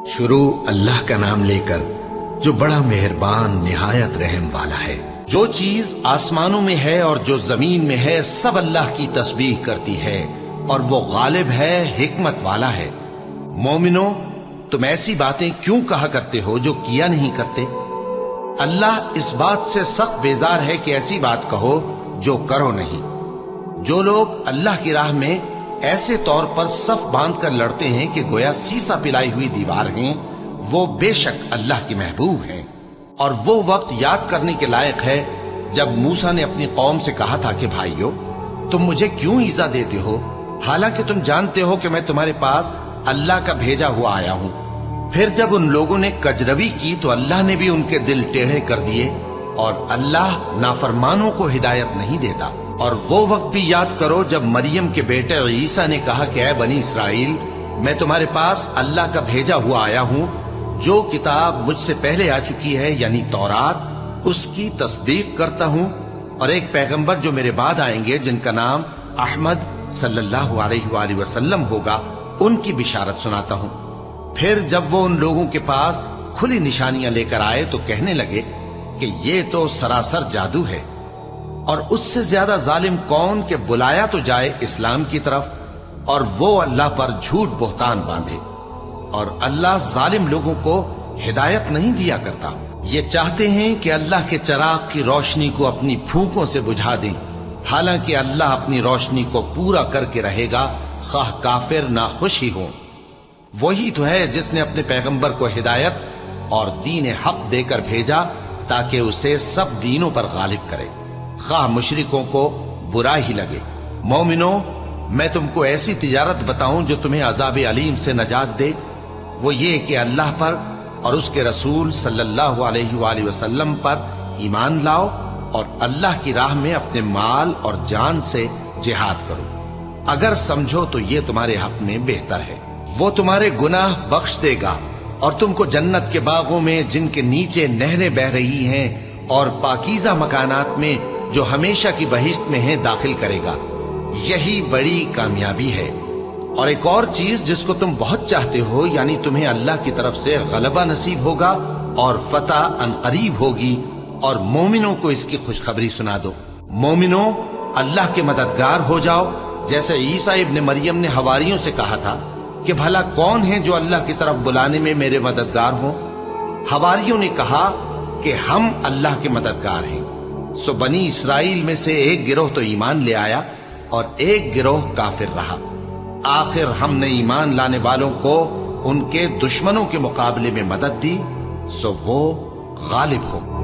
شروع اللہ کا نام لے کر جو بڑا مہربان نہایت رحم والا ہے۔ جو چیز آسمانوں میں ہے اور جو زمین میں ہے سب اللہ کی تسبیح کرتی ہے اور وہ غالب ہے، حکمت والا ہے۔ مومنو، تم ایسی باتیں کیوں کہا کرتے ہو جو کیا نہیں کرتے؟ اللہ اس بات سے سخت بیزار ہے کہ ایسی بات کہو جو کرو نہیں۔ جو لوگ اللہ کی راہ میں ایسے طور پر صف باندھ کر لڑتے ہیں کہ گویا سیسا پلائی ہوئی دیوار ہیں، وہ بے شک اللہ کے محبوب ہیں۔ اور وہ وقت یاد کرنے کے لائق ہے جب موسیٰ نے اپنی قوم سے کہا تھا کہ بھائیو، تم مجھے کیوں ایذا دیتے ہو حالانکہ تم جانتے ہو کہ میں تمہارے پاس اللہ کا بھیجا ہوا آیا ہوں۔ پھر جب ان لوگوں نے کجروی کی تو اللہ نے بھی ان کے دل ٹیڑھے کر دیے، اور اللہ نافرمانوں کو ہدایت نہیں دیتا۔ اور وہ وقت بھی یاد کرو جب مریم کے بیٹے عیسیٰ نے کہا کہ اے بنی اسرائیل، میں تمہارے پاس اللہ کا بھیجا ہوا آیا ہوں، جو کتاب مجھ سے پہلے آ چکی ہے یعنی تورات، اس کی تصدیق کرتا ہوں، اور ایک پیغمبر جو میرے بعد آئیں گے جن کا نام احمد صلی اللہ علیہ وآلہ وسلم ہوگا، ان کی بشارت سناتا ہوں۔ پھر جب وہ ان لوگوں کے پاس کھلی نشانیاں لے کر آئے تو کہنے لگے کہ یہ تو سراسر جادو ہے، اور اس سے زیادہ ظالم کون کہ بلایا تو جائے اسلام کی طرف اور وہ اللہ پر جھوٹ بہتان باندھے۔ اور اللہ ظالم لوگوں کو ہدایت نہیں دیا کرتا۔ یہ چاہتے ہیں کہ اللہ کے چراغ کی روشنی کو اپنی پھونکوں سے بجھا دیں، حالانکہ اللہ اپنی روشنی کو پورا کر کے رہے گا، خواہ کافر نہ خوش ہی ہوں۔ وہی تو ہے جس نے اپنے پیغمبر کو ہدایت اور دین حق دے کر بھیجا تاکہ اسے سب دینوں پر غالب کرے، خواہ مشرکوں کو برا ہی لگے۔ مومنو، میں تم کو ایسی تجارت بتاؤں جو تمہیں عذاب علیم سے نجات دے؟ وہ یہ کہ اللہ پر اور اس کے رسول صلی اللہ علیہ وآلہ وسلم پر ایمان لاؤ اور اللہ کی راہ میں اپنے مال اور جان سے جہاد کرو۔ اگر سمجھو تو یہ تمہارے حق میں بہتر ہے۔ وہ تمہارے گناہ بخش دے گا اور تم کو جنت کے باغوں میں جن کے نیچے نہریں بہ رہی ہیں اور پاکیزہ مکانات میں جو ہمیشہ کی بہشت میں ہیں داخل کرے گا۔ یہی بڑی کامیابی ہے۔ اور ایک اور چیز جس کو تم بہت چاہتے ہو، یعنی تمہیں اللہ کی طرف سے غلبہ نصیب ہوگا اور فتح عنقریب ہوگی، اور مومنوں کو اس کی خوشخبری سنا دو۔ مومنوں، اللہ کے مددگار ہو جاؤ، جیسے عیسیٰ ابن مریم نے حواریوں سے کہا تھا کہ بھلا کون ہے جو اللہ کی طرف بلانے میں میرے مددگار ہوں؟ حواریوں نے کہا کہ ہم اللہ کے مددگار ہیں۔ سو بنی اسرائیل میں سے ایک گروہ تو ایمان لے آیا اور ایک گروہ کافر رہا۔ آخر ہم نے ایمان لانے والوں کو ان کے دشمنوں کے مقابلے میں مدد دی، سو وہ غالب ہو۔